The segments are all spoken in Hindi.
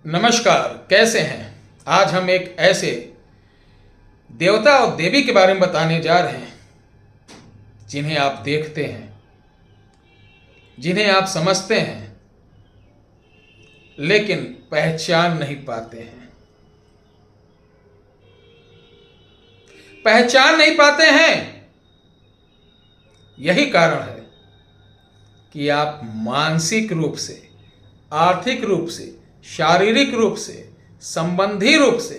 नमस्कार, कैसे हैं। आज हम एक ऐसे देवता और देवी के बारे में बताने जा रहे हैं जिन्हें आप देखते हैं, जिन्हें आप समझते हैं, लेकिन पहचान नहीं पाते हैं। पहचान नहीं पाते हैं, यही कारण है कि आप मानसिक रूप से, आर्थिक रूप से, शारीरिक रूप से, संबंधी रूप से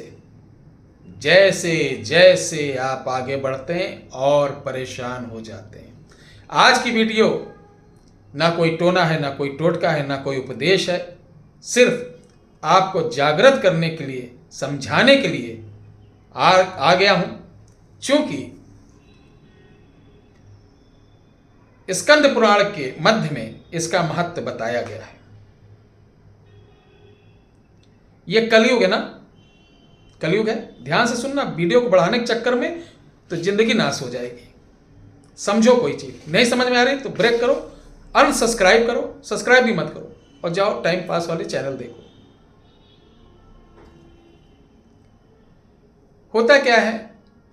जैसे जैसे आप आगे बढ़ते हैं और परेशान हो जाते हैं। आज की वीडियो ना कोई टोना है, ना कोई टोटका है, ना कोई उपदेश है, सिर्फ आपको जागृत करने के लिए, समझाने के लिए आ गया हूं। चूंकि स्कंद पुराण के मध्य में इसका महत्व बताया गया है। यह कलयुग है ना, कलयुग है। ध्यान से सुनना, वीडियो को बढ़ाने के चक्कर में तो जिंदगी नाश हो जाएगी। समझो, कोई चीज नहीं समझ में आ रही तो ब्रेक करो, अनसब्सक्राइब करो, सब्सक्राइब भी मत करो और जाओ टाइम पास वाले चैनल देखो। होता क्या है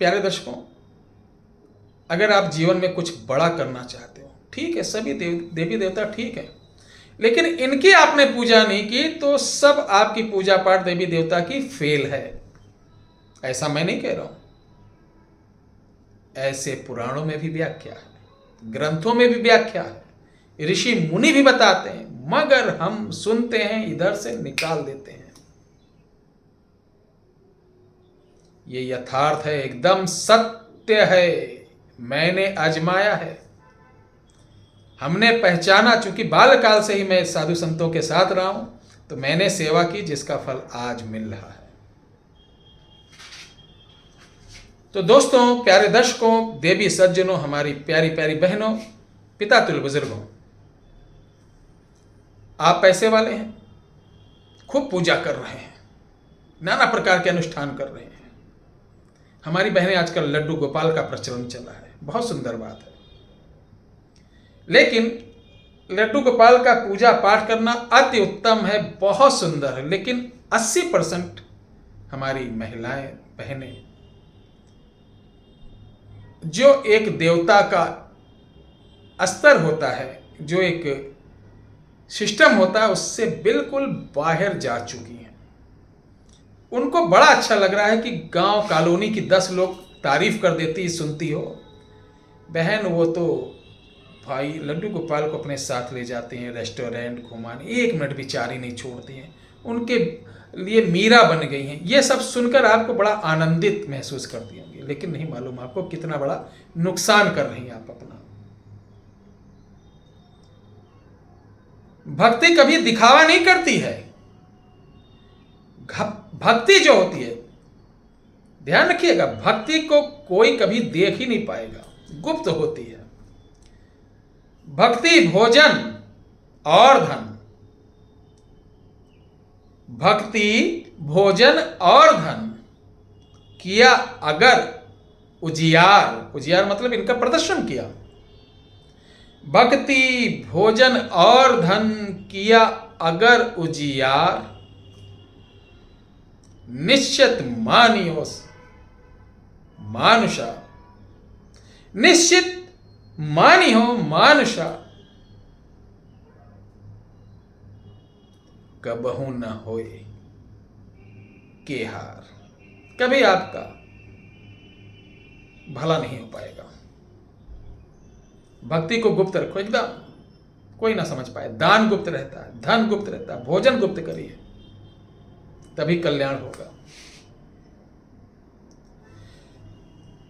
प्यारे दर्शकों, अगर आप जीवन में कुछ बड़ा करना चाहते हो, ठीक है, सभी देवी देवता ठीक है, लेकिन इनकी आपने पूजा नहीं की तो सब आपकी पूजा पाठ देवी देवता की फेल है। ऐसा मैं नहीं कह रहा हूं, ऐसे पुराणों में भी व्याख्या है, ग्रंथों में भी व्याख्या है, ऋषि मुनि भी बताते हैं, मगर हम सुनते हैं, इधर से निकाल देते हैं। ये यथार्थ है, एकदम सत्य है, मैंने आजमाया है। हमने पहचाना, चूंकि बालकाल से ही मैं साधु संतों के साथ रहा हूं, तो मैंने सेवा की जिसका फल आज मिल रहा है। तो दोस्तों, प्यारे दर्शकों, देवी सज्जनों, हमारी प्यारी प्यारी बहनों, पिता तुल्य बुजुर्गों, आप पैसे वाले हैं, खूब पूजा कर रहे हैं, नाना प्रकार के अनुष्ठान कर रहे हैं। हमारी बहनें आजकल लड्डू गोपाल का प्रचलन चला है, बहुत सुंदर बात है। लेकिन लड्डू गोपाल का पूजा पाठ करना अति उत्तम है, बहुत सुंदर है, लेकिन 80% हमारी महिलाएं, बहनें, जो एक देवता का स्तर होता है, जो एक सिस्टम होता है, उससे बिल्कुल बाहर जा चुकी हैं। उनको बड़ा अच्छा लग रहा है कि गांव कॉलोनी की 10 लोग तारीफ कर देती, सुनती हो। बहन, वो तो भाई लड्डू गोपाल को अपने साथ ले जाते हैं रेस्टोरेंट घुमाने, 1 मिनट भी चारी नहीं छोड़ती हैं, उनके लिए मीरा बन गई हैं। ये सब सुनकर आपको बड़ा आनंदित महसूस करती होंगी, लेकिन नहीं मालूम आपको कितना बड़ा नुकसान कर रही हैं आप अपना। भक्ति कभी दिखावा नहीं करती है। भक्ति जो होती है, ध्यान रखिएगा, भक्ति को कोई कभी देख ही नहीं पाएगा, गुप्त होती है। भक्ति भोजन और धन, भक्ति भोजन और धन किया अगर उजियार, उजियार मतलब इनका प्रदर्शन किया। भक्ति भोजन और धन किया अगर उजियार, निश्चित मानियो मानुषा, निश्चित मानी हो मानुषा, कबहू न होए के हार। कभी आपका भला नहीं हो पाएगा। भक्ति को गुप्त रखो, एकदम कोई ना समझ पाए। दान गुप्त रहता है, धन गुप्त रहता है, भोजन गुप्त करिए, तभी कल्याण होगा।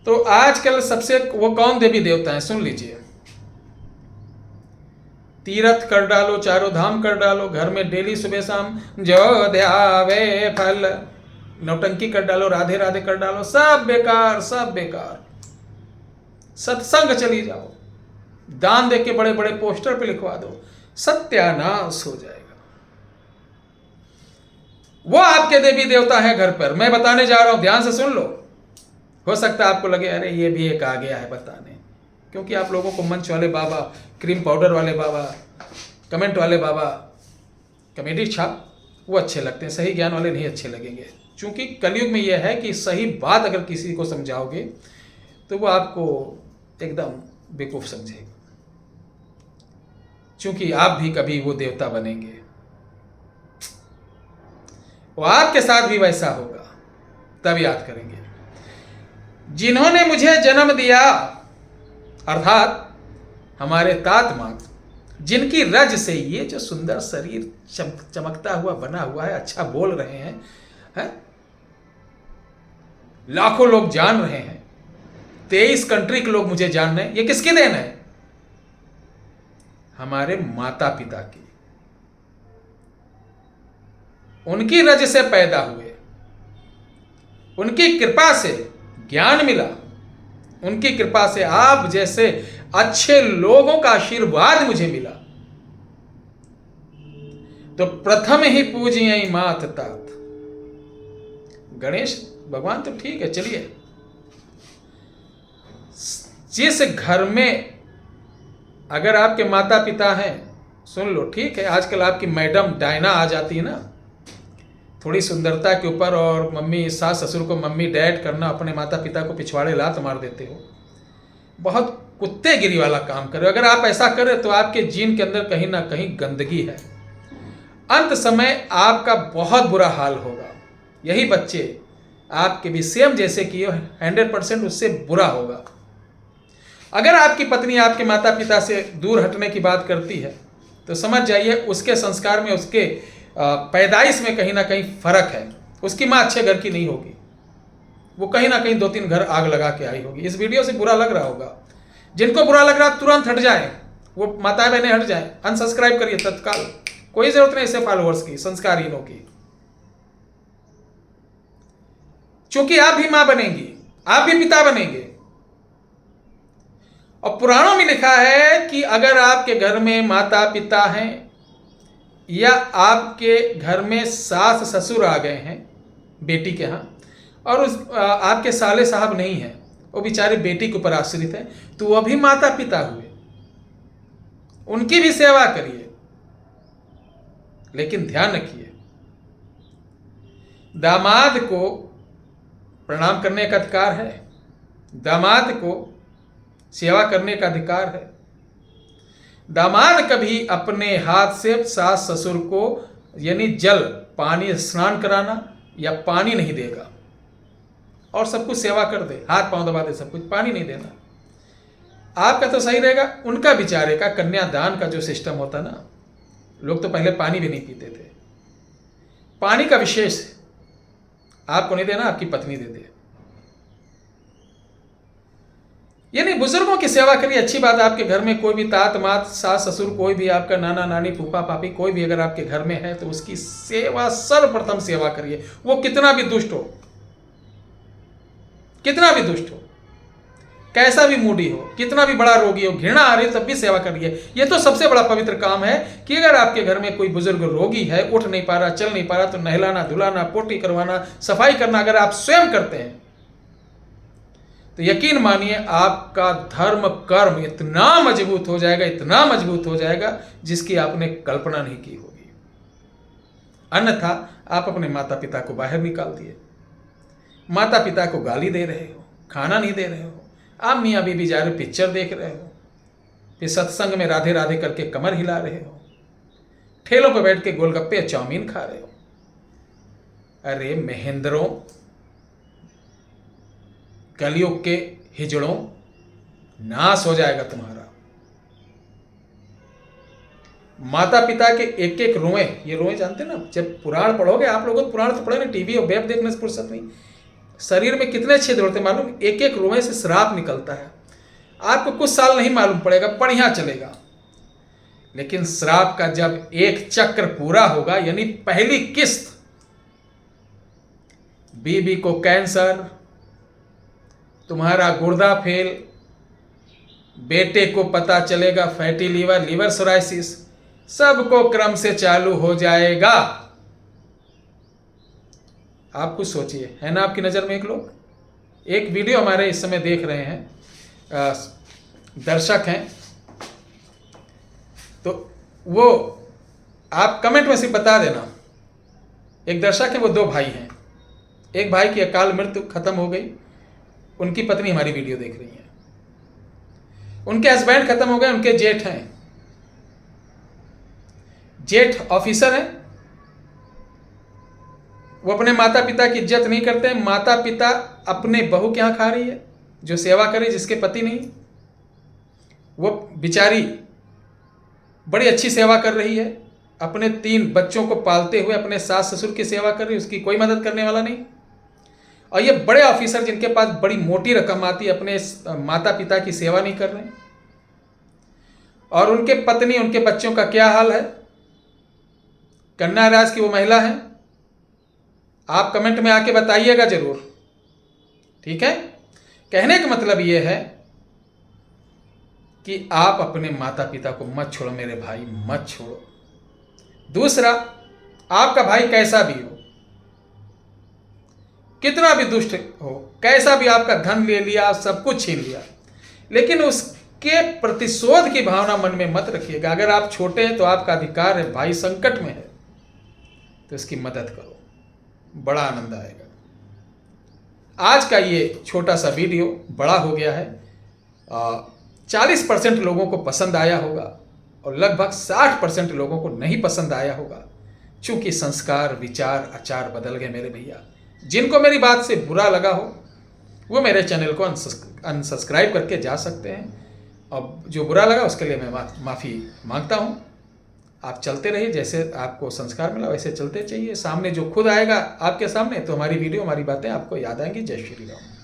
तो आजकल सबसे वो कौन देवी देवता है, सुन लीजिए। तीर्थ कर डालो, चारों धाम कर डालो, घर में डेली सुबह शाम जो ध्यावे फल, नौटंकी कर डालो, राधे राधे कर डालो, सब बेकार, सब बेकार। सत्संग चली जाओ, दान दे के बड़े बड़े पोस्टर पे लिखवा दो, सत्यानाश हो जाएगा। वो आपके देवी देवता है घर पर, मैं बताने जा रहा हूं, ध्यान से सुन लो। हो सकता है आपको लगे अरे ये भी एक आ गया है बताने, क्योंकि आप लोगों को मंच वाले बाबा, क्रीम पाउडर वाले बाबा, कमेंट वाले बाबा, कमेडी छाप, वो अच्छे लगते हैं, सही ज्ञान वाले नहीं अच्छे लगेंगे। क्योंकि कलयुग में यह है कि सही बात अगर किसी को समझाओगे तो वो आपको एकदम बेवकूफ़ समझेगा, क्योंकि आप भी कभी वो देवता बनेंगे, वो आपके साथ भी वैसा होगा। तब याद करेंगे जिन्होंने मुझे जन्म दिया, अर्थात हमारे तात मात, जिनकी रज से ये जो सुंदर शरीर चमकता हुआ बना हुआ है, अच्छा बोल रहे हैं, लाखों लोग जान रहे हैं, 23 कंट्री के लोग मुझे जान रहे हैं, ये किसकी देन है? हमारे माता पिता की। उनकी रज से पैदा हुए, उनकी कृपा से ज्ञान मिला, उनकी कृपा से आप जैसे अच्छे लोगों का आशीर्वाद मुझे मिला। तो प्रथम ही पूजिए मात तात। गणेश भगवान तो ठीक है, चलिए। जिस घर में अगर आपके माता पिता हैं, सुन लो, ठीक है, आजकल आपकी मैडम डायना आ जाती है ना, थोड़ी सुंदरता के ऊपर, और मम्मी सास ससुर को मम्मी डैड करना, अपने माता पिता को पिछवाड़े लात मार देते हो, बहुत कुत्तेगिरी वाला काम कर रहे हो। अगर आप ऐसा करें तो आपके जीन के अंदर कहीं ना कहीं गंदगी है। अंत समय आपका बहुत बुरा हाल होगा। यही बच्चे आपके भी सेम जैसे कि 100% उससे बुरा होगा। अगर आपकी पत्नी आपके माता पिता से दूर हटने की बात करती है तो समझ जाइए उसके संस्कार में, उसके पैदाइश में कहीं ना कहीं फर्क है। उसकी माँ अच्छे घर की नहीं होगी, वो कहीं ना कहीं 2-3 घर आग लगा के आई होगी। इस वीडियो से बुरा लग रहा होगा, जिनको बुरा लग रहा तुरंत हट जाए, वो माताएं बहनें हट जाएं, अनसब्सक्राइब करिए तत्काल। कोई जरूरत नहीं ऐसे फॉलोअर्स की, संस्कारहीनों की, क्योंकि आप भी मां बनेंगी, आप भी पिता बनेंगे। और पुराणों में लिखा है कि अगर आपके घर में माता पिता हैं या आपके घर में सास ससुर आ गए हैं बेटी के यहाँ, और उस आपके साले साहब नहीं हैं, वो बेचारे बेटी के ऊपर आश्रित हैं, तो वह भी माता पिता हुए, उनकी भी सेवा करिए। लेकिन ध्यान रखिए, दामाद को प्रणाम करने का अधिकार है, दामाद को सेवा करने का अधिकार है। दामाद कभी अपने हाथ से सास ससुर को यानी जल पानी स्नान कराना या पानी नहीं देगा, और सब कुछ सेवा कर दे, हाथ पांव दबा दे, सब कुछ, पानी नहीं देना। आपका तो सही रहेगा, उनका बेचारे का कन्यादान का जो सिस्टम होता ना, लोग तो पहले पानी भी नहीं पीते थे। पानी का विशेष आपको नहीं देना, आपकी पत्नी दे दे। यानी बुजुर्गों की सेवा करिए, अच्छी बात। आपके घर में कोई भी तात मात सास ससुर, कोई भी आपका नाना नानी फूफा पापी, कोई भी अगर आपके घर में है तो उसकी सेवा, सर्वप्रथम सेवा करिए। वो कितना भी दुष्ट हो, कितना भी दुष्ट हो, कैसा भी मूडी हो, कितना भी बड़ा रोगी हो, घृणा आ रही है तब भी सेवा करिए। ये तो सबसे बड़ा पवित्र काम है कि अगर आपके घर में कोई बुजुर्ग रोगी है, उठ नहीं पा रहा, चल नहीं पा रहा, तो नहलाना धुलाना, पोटी करवाना, सफाई करना अगर आप स्वयं करते हैं तो यकीन मानिए आपका धर्म कर्म इतना मजबूत हो जाएगा, इतना मजबूत हो जाएगा जिसकी आपने कल्पना नहीं की होगी। अन्यथा आप अपने माता पिता को बाहर निकाल दिए, माता पिता को गाली दे रहे हो, खाना नहीं दे रहे हो, आप मियाँ बीबी जा रहे पिक्चर देख रहे हो, फिर सत्संग में राधे राधे करके कमर हिला रहे हो, ठेलों पर बैठ के गोलगप्पे चाउमीन खा रहे हो। अरे महेंद्रों, कलयुग के हिजड़ों, नाश हो जाएगा तुम्हारा। माता पिता के एक एक रोए, ये रोए जानते ना, जब पुराण पढ़ोगे, आप लोगों को पुराण तो पढ़े ना, टीवी और वेब देखने से फुर्सत नहीं, शरीर में कितने छेद होते मालूम, एक एक रोए से श्राप निकलता है। आपको कुछ साल नहीं मालूम पड़ेगा, बढ़िया चलेगा, लेकिन श्राप का जब एक चक्र पूरा होगा, यानी पहली किस्त, बीबी को कैंसर, तुम्हारा गुर्दा फेल, बेटे को पता चलेगा फैटी लीवर, लीवर सोराइसिस, सबको क्रम से चालू हो जाएगा। आप कुछ सोचिए, है ना आपकी नज़र में एक लोग, एक वीडियो हमारे इस समय देख रहे हैं, दर्शक हैं, तो वो आप कमेंट में सिर्फ बता देना एक दर्शक हैं, वो 2 भाई हैं। एक भाई की अकाल मृत्यु खत्म हो गई, उनकी पत्नी हमारी वीडियो देख रही है। उनके हस्बैंड खत्म हो गए, उनके जेठ हैं, जेठ ऑफिसर हैं। वो अपने माता पिता की इज्जत नहीं करते। माता पिता अपने बहू के यहाँ खा रही है, जो सेवा करे, जिसके पति नहीं। वो बेचारी बड़ी अच्छी सेवा कर रही है, अपने 3 बच्चों को पालते हुए अपने सास ससुर की सेवा कर रही है, उसकी कोई मदद करने वाला नहीं। और ये बड़े ऑफिसर जिनके पास बड़ी मोटी रकम आती है, अपने माता पिता की सेवा नहीं कर रहे। और उनके पत्नी, उनके बच्चों का क्या हाल है? कन्या राज की वो महिला है। आप कमेंट में आके बताइएगा जरूर, ठीक है। कहने का मतलब ये है कि आप अपने माता पिता को मत छोड़ो मेरे भाई, मत छोड़ो। दूसरा, आपका भाई कैसा भी हो, कितना भी दुष्ट हो, कैसा भी आपका धन ले लिया, सब कुछ छीन लिया, लेकिन उसके प्रतिशोध की भावना मन में मत रखिएगा। अगर आप छोटे हैं तो आपका अधिकार है, भाई संकट में है तो इसकी मदद करो, बड़ा आनंद आएगा। आज का ये छोटा सा वीडियो बड़ा हो गया है, 40% लोगों को पसंद आया होगा और लगभग 60% लोगों को नहीं पसंद आया होगा, क्योंकि संस्कार, विचार, आचार बदल गए मेरे भैया। जिनको मेरी बात से बुरा लगा हो वो मेरे चैनल को अनसब्सक्राइब करके जा सकते हैं, और जो बुरा लगा उसके लिए मैं माफ़ी मांगता हूँ। आप चलते रहिए, जैसे आपको संस्कार मिला वैसे चलते चाहिए। सामने जो खुद आएगा आपके सामने, तो हमारी वीडियो, हमारी बातें आपको याद आएंगी। जय श्री राम।